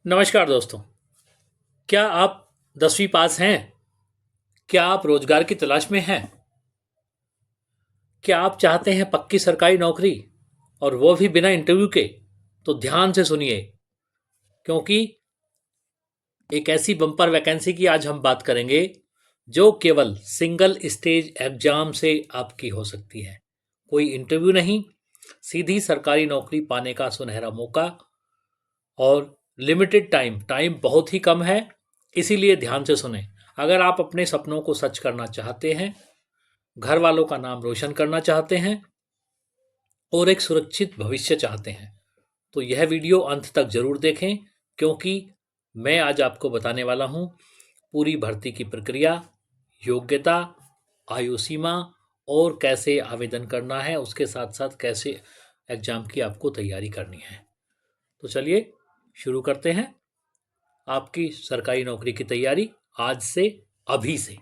नमस्कार दोस्तों। क्या आप 10वीं पास हैं? क्या आप रोजगार की तलाश में हैं? क्या आप चाहते हैं पक्की सरकारी नौकरी और वो भी बिना इंटरव्यू के? तो ध्यान से सुनिए, क्योंकि एक ऐसी बम्पर वैकेंसी की आज हम बात करेंगे जो केवल सिंगल स्टेज एग्जाम से आपकी हो सकती है। कोई इंटरव्यू नहीं, सीधी सरकारी नौकरी पाने का सुनहरा मौका। और लिमिटेड टाइम टाइम बहुत ही कम है, इसीलिए ध्यान से सुने। अगर आप अपने सपनों को सच करना चाहते हैं, घर वालों का नाम रोशन करना चाहते हैं और एक सुरक्षित भविष्य चाहते हैं, तो यह वीडियो अंत तक जरूर देखें, क्योंकि मैं आज आपको बताने वाला हूं पूरी भर्ती की प्रक्रिया, योग्यता, आयु सीमा और कैसे आवेदन करना है, उसके साथ साथ कैसे एग्जाम की आपको तैयारी करनी है। तो चलिए शुरू करते हैं आपकी सरकारी नौकरी की तैयारी आज से, अभी से।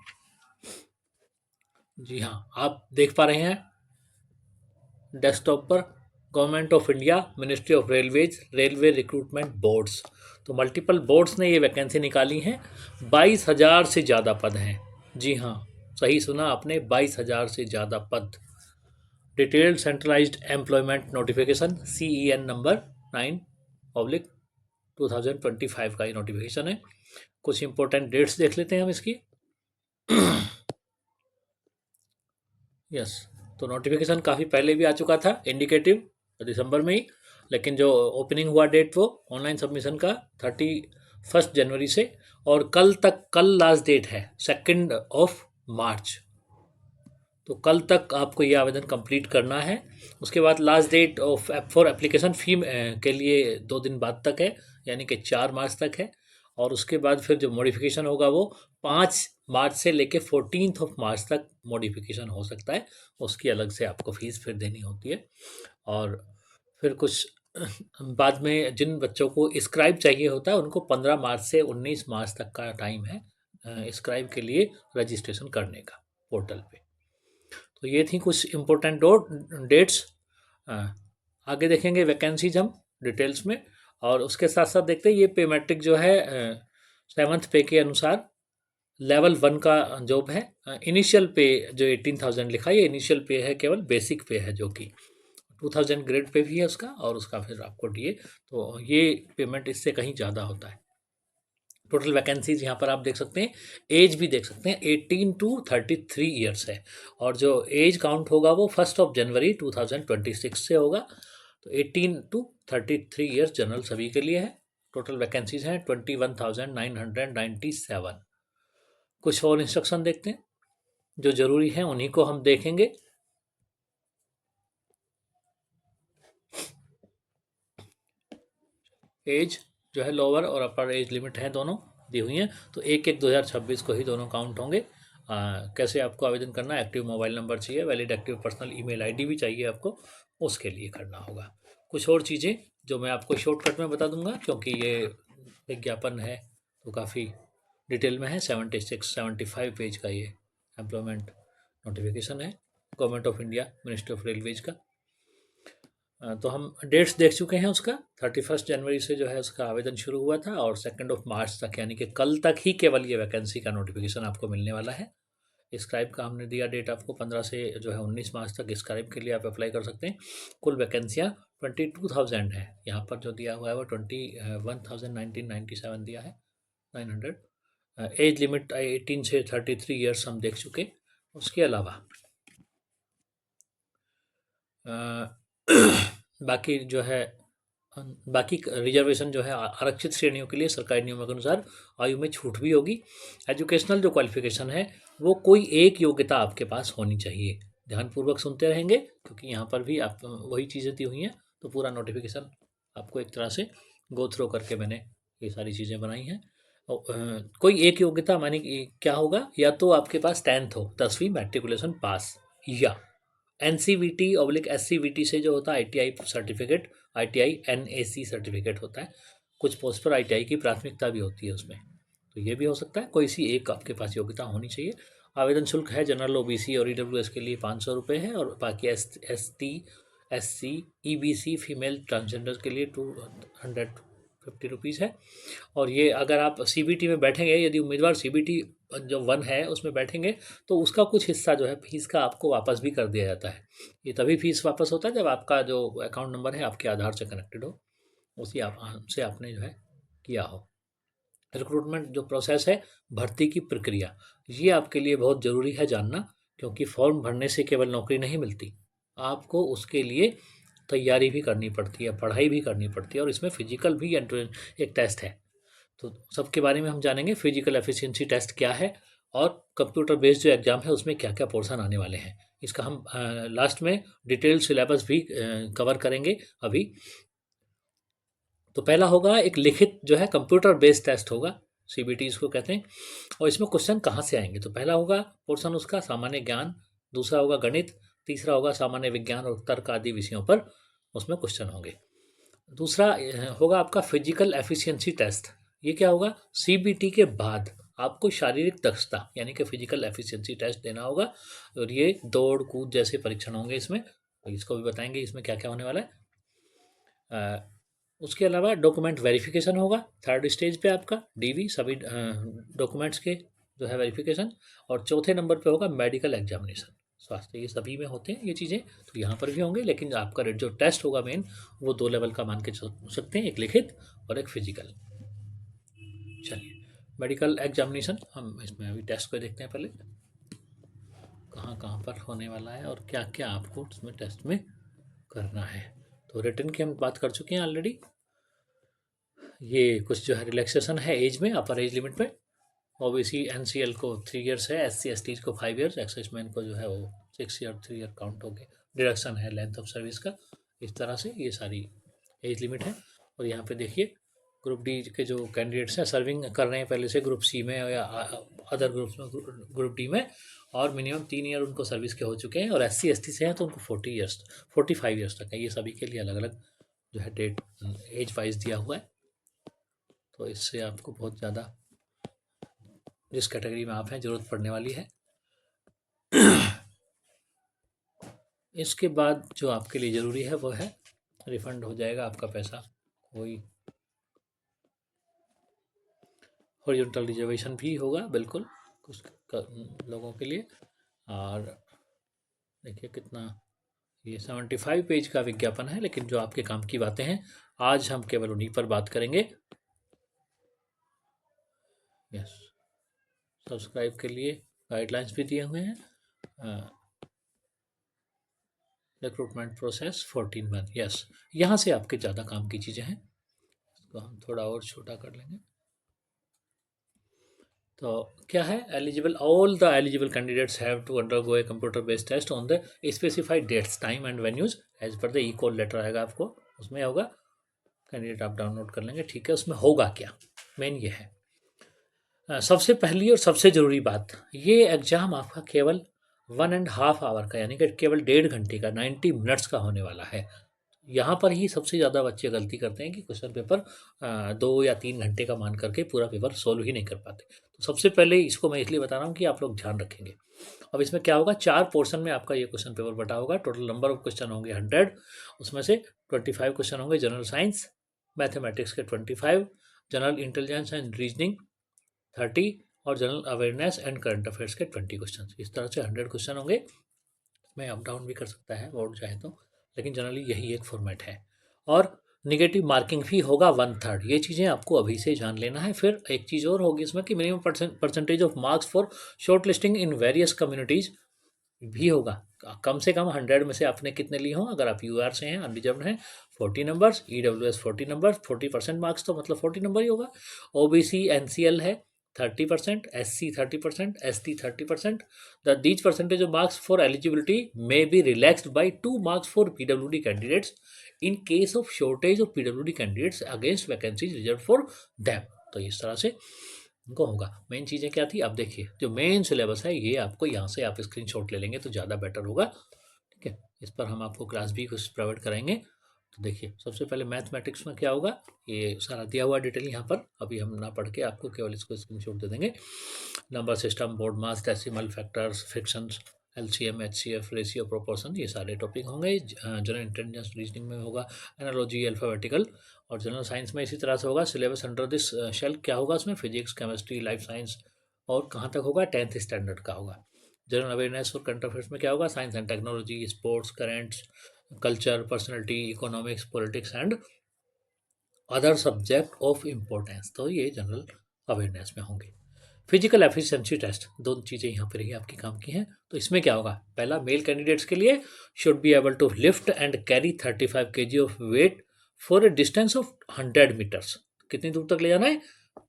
जी हाँ, आप देख पा रहे हैं डेस्कटॉप पर government of India, ministry of railways, railway recruitment boards. तो मल्टीपल बोर्ड्स ने ये वैकेंसी निकाली हैं। 22,000 से ज़्यादा पद हैं। जी हाँ, सही सुना आपने, 22,000 से ज़्यादा पद। Detailed centralised employment notification CEN number 9/2025 का ये नोटिफिकेशन है। कुछ इंपॉर्टेंट डेट्स देख लेते हैं हम इसकी। यस, तो नोटिफिकेशन काफ़ी पहले भी आ चुका था, इंडिकेटिव दिसंबर में ही, लेकिन जो ओपनिंग हुआ डेट वो ऑनलाइन सबमिशन का 31 जनवरी से, और कल लास्ट डेट है 2 मार्च। तो कल तक आपको ये आवेदन कंप्लीट करना है। उसके बाद last date of for application fee के लिए 2 दिन बाद तक है, यानी कि 4 मार्च तक है। और उसके बाद फिर जो मॉडिफिकेशन होगा वो 5 मार्च से लेके 14 मार्च तक मॉडिफिकेशन हो सकता है। उसकी अलग से आपको फीस फिर देनी होती है। और फिर कुछ बाद में जिन बच्चों को स्क्राइब चाहिए होता है उनको 15 मार्च से 19 मार्च तक का टाइम है स्क्राइब के लिए रजिस्ट्रेशन करने का पोर्टल पे। तो ये थी कुछ इम्पोर्टेंट डेट्स। आगे देखेंगे वैकेंसीज हम डिटेल्स में, और उसके साथ साथ देखते हैं ये पे मैट्रिक जो है 7th पे के अनुसार लेवल 1 का जॉब है। इनिशियल पे जो 18,000 लिखा है, ये इनिशियल पे है, केवल बेसिक पे है, जो कि 2,000 ग्रेड पे भी है उसका, और उसका फिर आपको DA, तो ये पेमेंट इससे कहीं ज़्यादा होता है। टोटल वैकेंसीज यहाँ पर आप देख सकते हैं, एज भी देख सकते हैं, 18 to 33 ईयर्स है। और जो एज काउंट होगा वो 1 जनवरी 2026 से होगा। तो 18 to 33 ईयर्स जनरल सभी के लिए है। टोटल वैकेंसीज हैं 21,997। कुछ और इंस्ट्रक्शन देखते हैं जो ज़रूरी हैं, उन्हीं को हम देखेंगे। एज जो है लोअर और अपर एज लिमिट है, दोनों दी हुई हैं। तो 1/1/2026 को ही दोनों काउंट होंगे। कैसे आपको आवेदन करना है? एक्टिव मोबाइल नंबर चाहिए, valid active personal email ID भी चाहिए आपको, उसके लिए करना होगा। कुछ और चीज़ें जो मैं आपको शॉर्टकट में बता दूंगा, क्योंकि ये विज्ञापन है तो काफ़ी डिटेल में है। 75 पेज का ये एम्प्लॉयमेंट नोटिफिकेशन है, government of India, ministry of railways का। तो हम डेट्स देख चुके हैं उसका। 31 जनवरी से जो है उसका आवेदन शुरू हुआ था, और 2 मार्च तक, यानी कि कल तक ही केवल ये वैकेंसी का नोटिफिकेशन आपको मिलने वाला है। स्क्राइब का हमने दिया डेट आपको 15 से जो है 19 मार्च तक स्क्राइब के लिए आप अप्लाई कर सकते हैं। कुल वैकेंसियाँ 22,000 है। यहाँ पर जो दिया हुआ है वो 21,997 दिया है, 900। एज लिमिट 18 से 33 ईयर्स हम देख चुके। उसके अलावा बाकी जो है, बाकी रिजर्वेशन जो है आरक्षित श्रेणियों के लिए सरकारी नियमों के अनुसार आयु में छूट भी होगी। एजुकेशनल जो क्वालिफिकेशन है वो कोई एक योग्यता आपके पास होनी चाहिए। ध्यानपूर्वक सुनते रहेंगे, क्योंकि यहाँ पर भी आप वही चीज़ें दी हुई हैं। तो पूरा नोटिफिकेशन आपको एक तरह से गो थ्रो करके मैंने ये सारी चीज़ें बनाई हैं। कोई एक योग्यता मानी क्या होगा? या तो आपके पास 10th हो, 10वीं मैट्रिकुलेशन पास, या NCVT/SCVT से जो होता है ITI certificate, ITI NAC certificate होता है। कुछ पोस्ट पर ITI की प्राथमिकता भी होती है उसमें, तो ये भी हो सकता है। कोई सी एक आपके पास योग्यता होनी चाहिए। आवेदन शुल्क है जनरल, OBC और EWS के लिए 500 रुपये है, और बाकी ST SC EBC female transgender के लिए 200 ₹50 है। और ये अगर आप CBT में बैठेंगे, यदि उम्मीदवार CBT जो 1 है उसमें बैठेंगे, तो उसका कुछ हिस्सा जो है फीस का आपको वापस भी कर दिया जाता है। ये तभी फीस वापस होता है जब आपका जो अकाउंट नंबर है आपके आधार से कनेक्टेड हो, उसी से आपने जो है किया हो। रिक्रूटमेंट जो प्रोसेस है, भर्ती की प्रक्रिया, ये आपके लिए बहुत ज़रूरी है जानना, क्योंकि फॉर्म भरने से केवल नौकरी नहीं मिलती, आपको उसके लिए तैयारी भी करनी पड़ती है, पढ़ाई भी करनी पड़ती है, और इसमें फिजिकल भी एक टेस्ट है। तो सबके बारे में हम जानेंगे। फिजिकल एफिशिएंसी टेस्ट क्या है, और कंप्यूटर बेस्ड जो एग्ज़ाम है उसमें क्या क्या पोर्शन आने वाले हैं, इसका हम लास्ट में डिटेल सिलेबस भी कवर करेंगे अभी। तो पहला होगा एक लिखित जो है कंप्यूटर बेस्ड टेस्ट होगा, CBT इसको कहते हैं। और इसमें क्वेश्चन कहाँ से आएंगे, तो पहला होगा पोर्शन उसका सामान्य ज्ञान, दूसरा होगा गणित, तीसरा होगा सामान्य विज्ञान और तर्क आदि विषयों पर उसमें क्वेश्चन होंगे। दूसरा होगा आपका फिजिकल एफिशिएंसी टेस्ट। ये क्या होगा, CBT के बाद आपको शारीरिक दक्षता यानी कि फिजिकल एफिशिएंसी टेस्ट देना होगा, और ये दौड़ कूद जैसे परीक्षण होंगे इसमें, तो इसको भी बताएंगे इसमें क्या क्या होने वाला है। उसके अलावा डॉक्यूमेंट वेरिफिकेशन होगा थर्ड स्टेज पे आपका, DV सभी डॉक्यूमेंट्स के जो है वेरिफिकेशन। और चौथे नंबर पे होगा मेडिकल एग्जामिनेशन, स्वास्थ्य, ये सभी में होते हैं ये चीज़ें, तो यहाँ पर भी होंगे। लेकिन आपका जो टेस्ट होगा मेन, वो 2 लेवल का मान के चल सकते हैं, एक लिखित और एक फिजिकल। चलिए, मेडिकल एग्जामिनेशन हम इसमें अभी टेस्ट को देखते हैं पहले, कहाँ कहाँ पर होने वाला है और क्या क्या आपको इसमें टेस्ट में करना है। तो रिटर्न की हम बात कर चुके हैं ऑलरेडी। ये कुछ जो है रिलैक्सेशन है एज में, अपर एज लिमिट में। OBC NCL को 3 ईयर्स है, SC ST को 5 ईयर्स, एक्साइजमैन को जो है वो 6 ईयर 3 ईयर काउंट हो गए। डिडक्शन है लेंथ ऑफ सर्विस का। इस तरह से ये सारी एज लिमिट है। और यहाँ पे देखिए ग्रुप डी के जो कैंडिडेट्स हैं सर्विंग कर रहे हैं पहले से ग्रुप सी में या अदर ग्रुप्स में, ग्रुप डी में, और मिनिमम 3 ईयर उनको सर्विस के हो चुके हैं, और SC ST से हैं तो उनको 45 ईयर्स तक है। ये सभी के लिए अलग अलग जो है डेट एज वाइज दिया हुआ है। तो इससे आपको बहुत ज़्यादा जिस कैटेगरी में आप हैं ज़रूरत पड़ने वाली है। इसके बाद जो आपके लिए ज़रूरी है वो है रिफंड हो जाएगा आपका पैसा, वही हॉरिजॉन्टल रिजर्वेशन भी होगा बिल्कुल कुछ लोगों के लिए। और देखिए कितना, ये 75 पेज का विज्ञापन है, लेकिन जो आपके काम की बातें हैं आज हम केवल उन्हीं पर बात करेंगे। यस, सब्सक्राइब के लिए गाइडलाइंस भी दिए हुए हैं। रिक्रूटमेंट प्रोसेस 14 मंथ, यस, यहाँ से आपके ज़्यादा काम की चीज़ें हैं। इसको हम थोड़ा और छोटा कर लेंगे। तो क्या है, eligible, all the eligible candidates have to undergo a computer based test on the specified dates time and venues as per the e-call letter आएगा आपको, उसमें होगा कैंडिडेट आप डाउनलोड कर लेंगे। ठीक है, उसमें होगा क्या, मेन ये है। सबसे पहली और सबसे ज़रूरी बात, ये एग्ज़ाम आपका केवल 1.5 आवर का यानी कि केवल 1.5 घंटे का 90 मिनट्स का होने वाला है। यहाँ पर ही सबसे ज़्यादा बच्चे गलती करते हैं कि क्वेश्चन पेपर 2 या 3 घंटे का मान करके पूरा पेपर सोल्व ही नहीं कर पाते। तो सबसे पहले इसको मैं इसलिए बता रहा हूँ कि आप लोग ध्यान रखेंगे। अब इसमें क्या होगा, 4 पोर्शन में आपका ये क्वेश्चन पेपर बटा होगा। टोटल नंबर ऑफ क्वेश्चन होंगे 100, उसमें से 25 क्वेश्चन होंगे जनरल साइंस मैथमेटिक्स के, 25 जनरल इंटेलिजेंस एंड रीजनिंग 30, और general awareness and current affairs के 20 क्वेश्चन। इस तरह से 100 क्वेश्चन होंगे। इसमें अप डाउन भी कर सकता है बोर्ड चाहे तो, लेकिन जनरली यही एक फॉर्मेट है। और निगेटिव मार्किंग भी होगा 1/3। ये चीज़ें आपको अभी से जान लेना है। फिर एक चीज़ और होगी इसमें कि minimum percentage of marks for short listing in various communities भी होगा। कम से कम 100 में से आपने कितने लिए हों, अगर आप UR से हैं, अनरिजर्व्ड हैं, 40 नंबर्स, EWS 40 नंबर्स, 40% मार्क्स, तो मतलब 40 नंबर ही होगा। OBC NCL है 30%, SC 30%, ST 30%. These percentage of marks for eligibility may be relaxed by 2 marks for PWD candidates in case of shortage of PWD candidates against vacancies reserved for them. तो इस तरह से उनको होगा। Main चीज़ें क्या थी, अब देखिए जो मेन सिलेबस है ये आपको यहाँ से आप स्क्रीनशॉट ले लेंगे तो ज़्यादा बेटर होगा। ठीक है, इस पर हम आपको क्लास भी कुछ प्रोवाइड कराएंगे। तो देखिए सबसे पहले मैथमेटिक्स में क्या होगा, ये सारा दिया हुआ डिटेल यहाँ पर, अभी हम ना पढ़ के आपको केवल इसको स्क्रीनशॉट दे देंगे। Number system, BODMAS, decimal, factors, fractions, LCM, HCF, ratio, proportion, ये सारे टॉपिक होंगे। जनरल इंटेलिजेंस रीजनिंग में होगा एनालॉजी, अल्फाबेटिकल, और जनरल साइंस में इसी तरह से होगा। सिलेबस अंडर दिस शेल क्या होगा उसमें, फिजिक्स, केमिस्ट्री, लाइफ साइंस, और कहाँ तक होगा, 10th स्टैंडर्ड का होगा। जनरल अवेयरनेस और करंट अफेयर्स में क्या होगा, science and technology, sports, currents, culture, personality, economics, politics and other subject of importance, तो ये जनरल अवेयरनेस में होंगे। फिजिकल एफिशिएंसी टेस्ट, दो चीज़ें यहाँ पर ही आपकी काम की हैं। तो इसमें क्या होगा, पहला मेल कैंडिडेट्स के लिए should be able to lift and carry 35 kg of weight for a distance of 100 metres. कितनी दूर तक ले जाना है,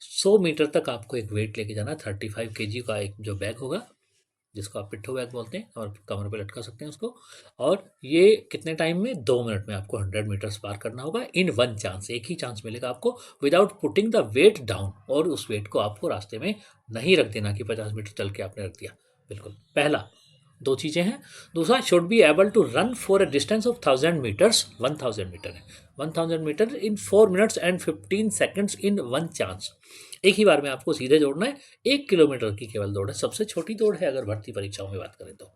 100 मीटर तक आपको एक वेट लेके जाना है। 35 kg का एक जो बैग होगा, जिसको आप पिट्ठू बैग बोलते हैं, और कमर पे लटका सकते हैं उसको। और ये कितने टाइम में, 2 मिनट में आपको 100 मीटर्स पार करना होगा इन वन चांस, एक ही चांस मिलेगा आपको, without putting the weight down, और उस वेट को आपको रास्ते में नहीं रख देना कि 50 मीटर चल के आपने रख दिया। बिल्कुल, पहला दो चीज़ें हैं। दूसरा, should be able to run for a distance of 1000 metres, 1000 metre है, 1000 metre in 4 minutes and 15 seconds in one chance. एक ही बार में आपको सीधे दौड़ना है, 1 किलोमीटर की केवल दौड़ है, सबसे छोटी दौड़ है अगर भर्ती परीक्षाओं में बात करें तो।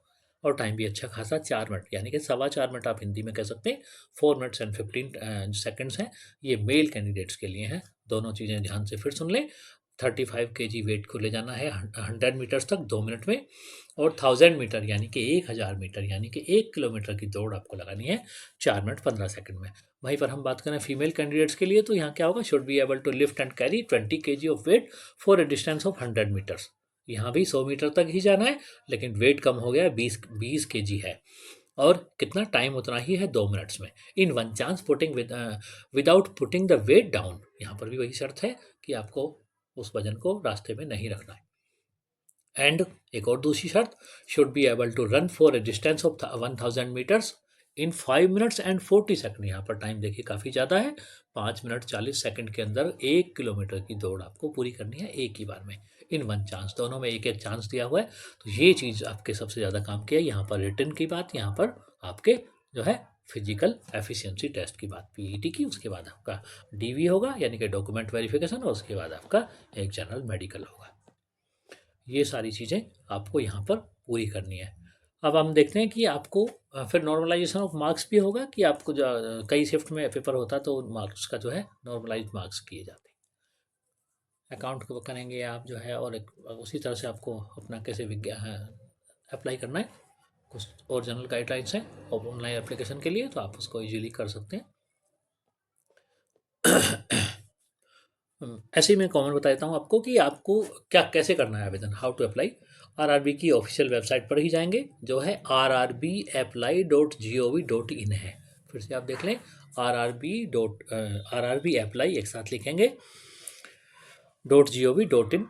और टाइम भी अच्छा खासा, 4 मिनट, यानी कि 4.25 मिनट आप हिंदी में कह सकते हैं। 4 minutes and 15 seconds है, ये मेल कैंडिडेट्स के लिए हैं। दोनों चीज़ें ध्यान से फिर सुन लें। 35 kg वेट को ले जाना है 100 मीटर्स तक 2 मिनट में, और 1000 मीटर यानी कि 1000 मीटर यानी कि 1 किलोमीटर की दौड़ आपको लगानी है 4 मिनट 15 सेकंड में। वहीं पर हम बात करें फीमेल कैंडिडेट्स के लिए, तो यहाँ क्या होगा, should be able to lift and carry 20 kg of weight for a distance of 100 metres. यहाँ भी 100 मीटर तक ही जाना है, लेकिन वेट कम हो गया है, 20 kg है, और कितना टाइम उतना ही है, 2 मिनट्स में, in one chance putting without putting the weight down. यहाँ पर भी वही शर्त है कि आपको उस वजन को रास्ते में नहीं रखना है। एंड एक और दूसरी शर्त, should be able to run for a distance of 1000 metres in 5 minutes and 40 seconds। यहाँ पर टाइम देखिए काफ़ी ज़्यादा है, 5 मिनट 40 सेकंड के अंदर 1 किलोमीटर की दौड़ आपको पूरी करनी है एक ही बार में, इन वन चांस, दोनों में एक एक चांस दिया हुआ है। तो ये चीज़ आपके सबसे ज़्यादा काम की है, यहाँ पर रिटर्न की बात, यहाँ पर आपके जो है फिजिकल एफिशिएंसी टेस्ट की बात, पीईटी की, उसके बाद आपका डीवी होगा यानी कि डॉक्यूमेंट वेरिफिकेशन, और उसके बाद आपका एक जनरल मेडिकल होगा। ये सारी चीज़ें आपको यहाँ पर पूरी करनी है। अब हम देखते हैं कि आपको फिर नॉर्मलाइजेशन ऑफ मार्क्स भी होगा, कि आपको जो कई शिफ्ट में पेपर होता है तो मार्क्स का जो है नॉर्मलाइज मार्क्स किए जाते हैं। अकाउंट को करेंगे आप जो है, और उसी तरह से आपको अपना कैसे विज्ञान अप्लाई करना है, कुछ और जनरल गाइडलाइंस हैं और ऑनलाइन एप्लीकेशन के लिए, तो आप उसको इजीली कर सकते हैं। ऐसे ही मैं कॉमन बता देता हूँ आपको कि आपको क्या कैसे करना है आवेदन, हाउ टू अप्लाई। आरआरबी की ऑफिशियल वेबसाइट पर ही जाएंगे, जो है rrbapply.gov.in है। फिर से आप देख लें, rrbapply एक साथ लिखेंगे .gov.in।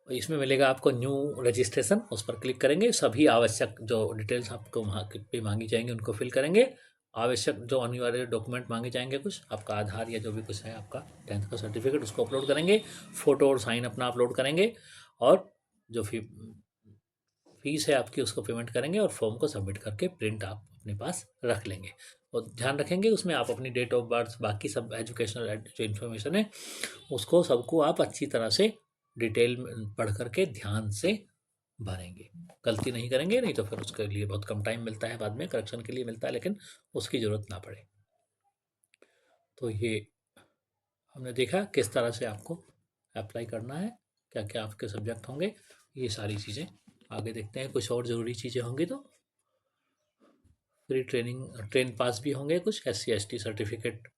इसमें मिलेगा आपको न्यू रजिस्ट्रेशन, उस पर क्लिक करेंगे, सभी आवश्यक जो डिटेल्स आपको वहाँ पे मांगी जाएंगी उनको फिल करेंगे। आवश्यक जो अनिवार्य डॉक्यूमेंट मांगे जाएंगे, कुछ आपका आधार या जो भी कुछ है आपका 10th का सर्टिफिकेट, उसको अपलोड करेंगे, फ़ोटो और साइन अपना अपलोड करेंगे, और जो फीस है आपकी उसको पेमेंट करेंगे, और फॉर्म को सबमिट करके प्रिंट आप अपने पास रख लेंगे। और ध्यान रखेंगे उसमें आप अपनी डेट ऑफ बर्थ, बाकी सब एजुकेशनल जो इन्फॉर्मेशन है उसको सबको आप अच्छी तरह से डिटेल में पढ़ करके ध्यान से भरेंगे, गलती नहीं करेंगे, नहीं तो फिर उसके लिए बहुत कम टाइम मिलता है, बाद में करेक्शन के लिए मिलता है, लेकिन उसकी ज़रूरत ना पड़े। तो ये हमने देखा किस तरह से आपको अप्लाई करना है, क्या क्या आपके सब्जेक्ट होंगे, ये सारी चीज़ें आगे देखते हैं। कुछ और ज़रूरी चीज़ें होंगी तो फ्री ट्रेन पास भी होंगे, कुछ SC ST certificate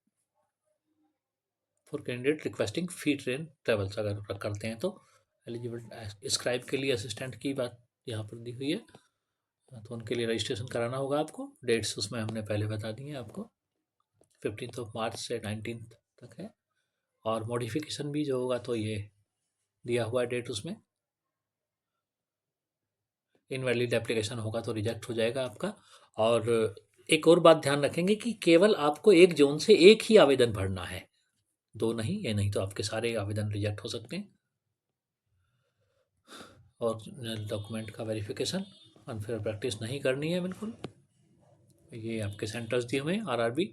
for candidate requesting fee train travels अगर करते हैं तो एलिजिबल। स्क्राइब के लिए असिस्टेंट की बात यहाँ पर दी हुई है, तो उनके लिए रजिस्ट्रेशन कराना होगा आपको। डेट्स उसमें हमने पहले बता दी हैं आपको, 15 मार्च से 19 तक है। और मॉडिफिकेशन भी जो होगा तो ये दिया हुआ डेट उसमें, इनवैलिड एप्लीकेशन होगा तो रिजेक्ट हो जाएगा आपका। और एक और बात ध्यान रखेंगे कि केवल आपको एक जोन से एक ही आवेदन भरना है, दो नहीं, ये नहीं तो आपके सारे आवेदन रिजेक्ट हो सकते हैं। और डॉक्यूमेंट का वेरिफिकेशन, अनफेयर प्रैक्टिस नहीं करनी है बिल्कुल। ये आपके सेंटर्स दिए हुए हैं RRB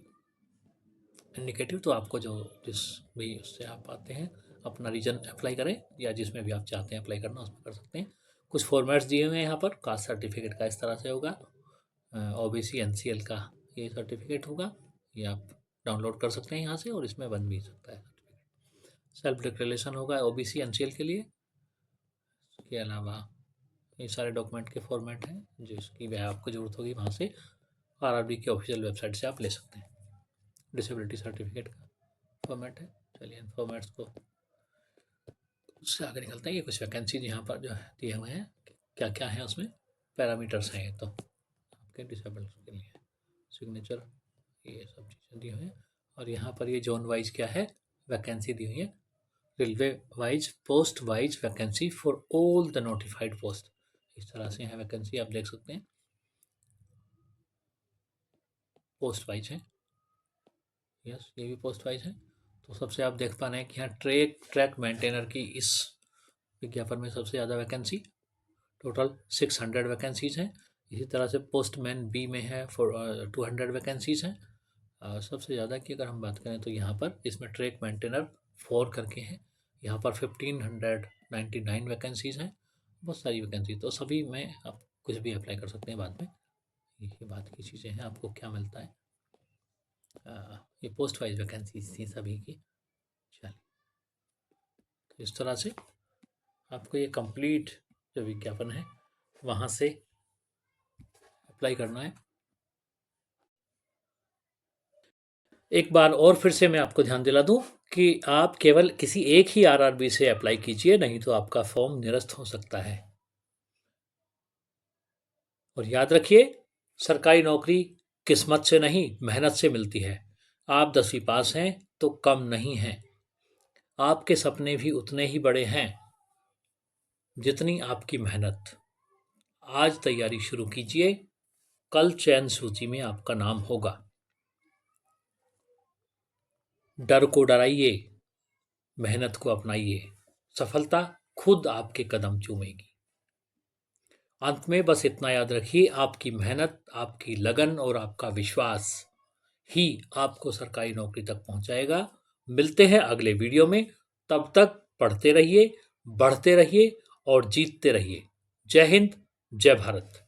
इंडिकेटिव, तो आपको जो जिस भी उससे आप आते हैं अपना रीजन अप्लाई करें, या जिसमें भी आप चाहते हैं अप्लाई करना उसमें कर सकते हैं। कुछ फॉर्मेट्स दिए हुए हैं यहाँ पर। कास्ट सर्टिफिकेट का इस तरह से होगा, ओबीसी एनसीएल का ये सर्टिफिकेट होगा, ये आप डाउनलोड कर सकते हैं यहाँ से और इसमें बन भी सकता है। सेल्फ डिक्लेरेशन होगा ओबीसी एनसीएल के लिए। इसके अलावा ये सारे डॉक्यूमेंट के फॉर्मेट हैं जिसकी वह आपको ज़रूरत होगी, वहाँ से आरआरबी की ऑफिशियल वेबसाइट से आप ले सकते हैं। डिसेबिलिटी सर्टिफिकेट का फॉर्मेट है। चलिए इन फॉर्मेट्स को उससे आगे निकलते हैं। ये कुछ वैकेंसीज यहाँ पर जो है दिए हुए हैं, क्या क्या है उसमें पैरामीटर्स हैं। ये तो आपके डिसेबल्ड के लिए सिग्नेचर, ये सब चीज़ें दी हुई हैं। और यहाँ पर ये जोन वाइज क्या है वैकेंसी दी हुई है, railway wise post wise vacancy for all the notified post. इस तरह से यहाँ वैकेंसी आप देख सकते हैं, पोस्ट वाइज है। यस, ये भी पोस्ट वाइज है। तो सबसे आप देख पा रहे हैं कि यहाँ ट्रैक मेंटेनर की इस विज्ञापन में सबसे ज़्यादा वैकेंसी, टोटल 600 वैकेंसीज हैं। इसी तरह से पोस्टमैन बी में है फॉर 200 वैकेंसीज हैं। सबसे ज़्यादा की अगर हम बात करें तो यहाँ पर इसमें ट्रैक मेंटेनर 4 करके हैं, यहाँ पर 1599 वैकेंसीज हैं। बहुत सारी वैकेंसी, तो सभी में आप कुछ भी अप्लाई कर सकते हैं बाद में। ये बात की चीज़ें हैं, आपको क्या मिलता है। ये पोस्ट वाइज वैकेंसीज थी सभी की। चलिए, तो इस तरह से आपको ये कंप्लीट जो विज्ञापन है वहाँ से अप्लाई करना है। एक बार और फिर से मैं आपको ध्यान दिला दूं कि आप केवल किसी एक ही आरआरबी से अप्लाई कीजिए, नहीं तो आपका फॉर्म निरस्त हो सकता है। और याद रखिए, सरकारी नौकरी किस्मत से नहीं मेहनत से मिलती है। आप 10वीं पास हैं तो कम नहीं हैं, आपके सपने भी उतने ही बड़े हैं जितनी आपकी मेहनत। आज तैयारी शुरू कीजिए, कल चयन सूची में आपका नाम होगा। डर को डराइए, मेहनत को अपनाइए, सफलता खुद आपके कदम चूमेगी। अंत में बस इतना याद रखिए, आपकी मेहनत, आपकी लगन और आपका विश्वास ही आपको सरकारी नौकरी तक पहुंचाएगा। मिलते हैं अगले वीडियो में, तब तक पढ़ते रहिए, बढ़ते रहिए और जीतते रहिए। जय हिंद, जय भारत।